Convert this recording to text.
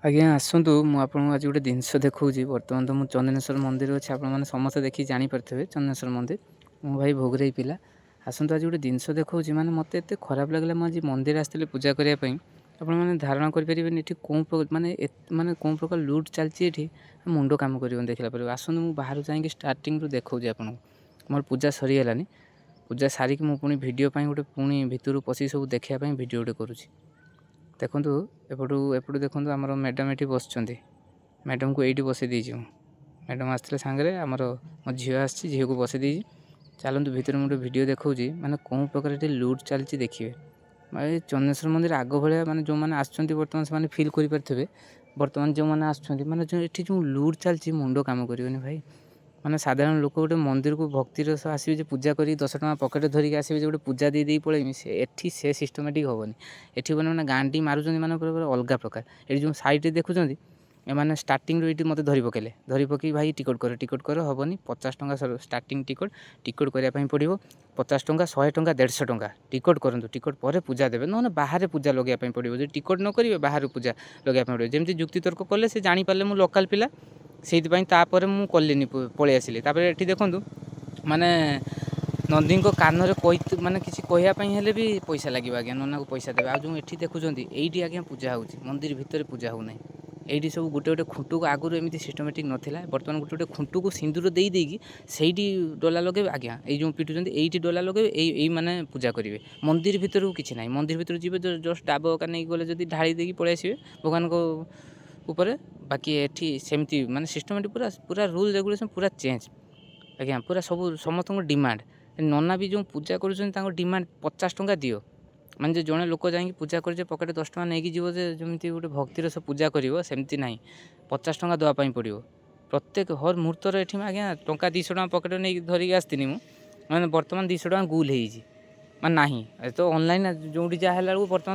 ଆଜ୍ଞା ଆସନ୍ତୁ ମୁଁ ଆପଣଙ୍କୁ ଆଜି ଗୋଟେ ଜିନିଷ ଦେଖାଉଛି। ବର୍ତ୍ତମାନ ତ ମୁଁ ଚନ୍ଦନେଶ୍ୱର ମନ୍ଦିର ଅଛି, ଆପଣମାନେ ସମସ୍ତେ ଦେଖିକି ଜାଣିପାରିଥିବେ ଚନ୍ଦନେଶ୍ୱର ମନ୍ଦିର। ମୋ ଭାଇ ଭୋଗରେଇ ପିଲା। ଆସନ୍ତୁ ଆଜି ଗୋଟେ ଜିନିଷ ଦେଖାଉଛି, ମାନେ ମୋତେ ଏତେ ଖରାପ ଲାଗିଲା। ମୁଁ ଆଜି ମନ୍ଦିର ଆସିଥିଲି ପୂଜା କରିବା ପାଇଁ। ଆପଣମାନେ ଧାରଣା କରିପାରିବେନି ଏଠି ମାନେ କେଉଁ ପ୍ରକାର ଲୁଟ୍ ଚାଲିଛି ଏଠି। ମୁଣ୍ଡ କାମ କରିବନି ଦେଖିଲା ପରେ। ଆସନ୍ତୁ ମୁଁ ବାହାରୁ ଯାଇକି ଷ୍ଟାର୍ଟିଂରୁ ଦେଖାଉଛି ଆପଣଙ୍କୁ। ମୋର ପୂଜା ସରିଗଲାନି। ପୂଜା ସାରିକି ମୁଁ ପୁଣି ଭିଡ଼ିଓ ପାଇଁ ପୁଣି ଭିତରୁ ପଶିକି ସବୁ ଦେଖିବା ପାଇଁ ଭିଡ଼ିଓ ଗୋଟେ କରୁଛି। ଦେଖନ୍ତୁ ଏପଟୁ ଦେଖନ୍ତୁ, ଆମର ମ୍ୟାଡ଼ାମ୍ ଏଠି ବସିଛନ୍ତି। ମ୍ୟାଡ଼ାମ୍କୁ ଏଇଠି ବସାଇ ଦେଇଛି ମୁଁ। ମ୍ୟାଡ଼ାମ୍ ଆସିଥିଲେ ସାଙ୍ଗରେ, ମୋ ଝିଅ ଆସିଛି, ଝିଅକୁ ବସାଇ ଦେଇଛି। ଚାଲନ୍ତୁ ଭିତରେ ମୁଁ ଗୋଟେ ଭିଡ଼ିଓ ଦେଖାଉଛି, ମାନେ କେଉଁ ପ୍ରକାର ଏଠି ଲୁଟ୍ ଚାଲିଛି ଦେଖିବେ। ମାନେ ଚନ୍ଦନେଶ୍ୱର ମନ୍ଦିର ଆଗ ଭଳିଆ, ମାନେ ଯେଉଁମାନେ ଆସୁଛନ୍ତି ବର୍ତ୍ତମାନ ସେମାନେ ଫିଲ୍ କରିପାରୁଥିବେ। ବର୍ତ୍ତମାନ ଯେଉଁମାନେ ଆସୁଛନ୍ତି, ମାନେ ଏଠି ଯେଉଁ ଲୁଟ୍ ଚାଲିଛି ମୁଣ୍ଡ କାମ କରିବନି ଭାଇ। ମାନେ ସାଧାରଣ ଲୋକ ଗୋଟେ ମନ୍ଦିରକୁ ଭକ୍ତିର ସହ ଆସିବେ, ଯେ ପୂଜା କରି 10 ଟଙ୍କା ପକେଟରେ ଧରିକି ଆସିବେ, ଯେ ଗୋଟେ ପୂଜା ଦେଇ ପଳେଇମି, ଏଠି ସେ ସିଷ୍ଟମେଟିକ୍ ହେବନି। ଏଠି ମାନେ ଗାଣ୍ଡି ମାରୁଛନ୍ତି, ମାନେ ପୁରା ଅଲଗା ପ୍ରକାର। ଏଠି ଯେଉଁ ସାଇଡ଼୍ରେ ଦେଖୁଛନ୍ତି, ଏମାନେ ଷ୍ଟାର୍ଟିଂରୁ ଏଇଠି ମୋତେ ଧରି ପକେଇ ଭାଇ ଟିକେଟ୍ କର ହେବନି। 50 ଟଙ୍କା ଷ୍ଟାର୍ଟିଂ ଟିକେଟ୍ କରିବା ପାଇଁ ପଡ଼ିବ। 50 ଟଙ୍କା, 100 ଟଙ୍କା, 150 ଟଙ୍କା ଟିକେଟ୍ କରନ୍ତୁ। ଟିକେଟ୍ ପରେ ପୂଜା ଦେବେ, ନହେଲେ ବାହାରେ ପୂଜା ଲଗାଇବା ପାଇଁ ପଡ଼ିବ। ଯଦି ଟିକେଟ୍ ନ କରିବେ ବାହାରୁ ପୂଜା ଲଗାଇବା ପାଇଁ ପଡ଼ିବ। ଯେମିତି ଯୁକ୍ତିତର୍କ କଲେ ସେ ଜାଣିପାରିଲେ ମୁଁ ଲୋକାଲ୍ ପିଲା, ସେଇଥିପାଇଁ ତାପରେ ମୁଁ କଲିନି, ପଳେଇ ଆସିଲି। ତାପରେ ଏଠି ଦେଖନ୍ତୁ, ମାନେ ନନ୍ଦୀଙ୍କ କାନରେ ମାନେ କିଛି କହିବା ପାଇଁ ହେଲେ ବି ପଇସା ଲାଗିବ ଆଜ୍ଞା, ନନାକୁ ପଇସା ଦେବେ। ଆଉ ଯେଉଁ ଏଠି ଦେଖୁଛନ୍ତି, ଏଇଠି ଆଜ୍ଞା ପୂଜା ହେଉଛି, ମନ୍ଦିର ଭିତରେ ପୂଜା ହେଉନାହିଁ। ଏଇଠି ସବୁ ଗୋଟେ ଖୁଣ୍ଟକୁ, ଆଗରୁ ଏମିତି ସିଷ୍ଟମେଟିକ୍ ନଥିଲା। ବର୍ତ୍ତମାନ ଗୋଟେ ଖୁଣ୍ଟକୁ ସିନ୍ଦୁର ଦେଇକି ସେଇଠି ଡୋଲା ଲଗାଇବେ ଆଜ୍ଞା। ଏଇ ଯେଉଁ ପିଟୁଛନ୍ତି ଏଇଠି ଡୋଲା ଲଗାଇବେ, ଏଇ ମାନେ ପୂଜା କରିବେ। ମନ୍ଦିର ଭିତରକୁ କିଛି ନାହିଁ। ମନ୍ଦିର ଭିତରୁ ଯିବେ, ଜଷ୍ଟ ଡାବ ଏକା ନେଇକି ଗଲେ, ଯଦି ଢାଳି ଦେଇକି ପଳେଇ ଆସିବେ ଭଗବାନଙ୍କ ଉପରେ। ବାକି ଏଠି ସେମିତି ମାନେ ସିଷ୍ଟମେଟିକ୍ ପୁରା ରୁଲ୍ ରେଗୁଲେସନ୍ ପୁରା ଚେଞ୍ଜ ଆଜ୍ଞା। ପୁରା ସମସ୍ତଙ୍କ ଡିମାଣ୍ଡ। ନନା ବି ଯେଉଁ ପୂଜା କରୁଛନ୍ତି, ତାଙ୍କ ଡିମାଣ୍ଡ 50 ଟଙ୍କା ଦିଅ। ମାନେ ଯେ ଜଣେ ଲୋକ ଯାଇକି ପୂଜା କରିছে, ପକେଟରେ 10 ଟଙ୍କା ନେଇକି ଯିବ, ଯେ ଯେମିତି ଗୋଟେ ଭକ୍ତିର ସହ ପୂଜା କରିବ, ସେମିତି ନାହିଁ। 50 ଟଙ୍କା ଦେବା ପାଇଁ ପଡ଼ିବ ପ୍ରତ୍ୟେକ ହର ମୁହୂର୍ତ୍ତରେ। ଏଠି ଆଜ୍ଞା ଟଙ୍କା 200 ଟଙ୍କା ପକେଟରେ ନେଇକି ଧରିକି ଆସିଥିଲି ମୁଁ, ମାନେ ବର୍ତ୍ତମାନ 200 ଟଙ୍କା ଗୁଲ୍ ହେଇଯାଇଛି। ମାନେ ନାହିଁ, ଏ ତ ଅନଲାଇନ୍ ଯେଉଁଠି ଯାହା ହେଲା ବେଳକୁ ବର୍ତ୍ତମାନ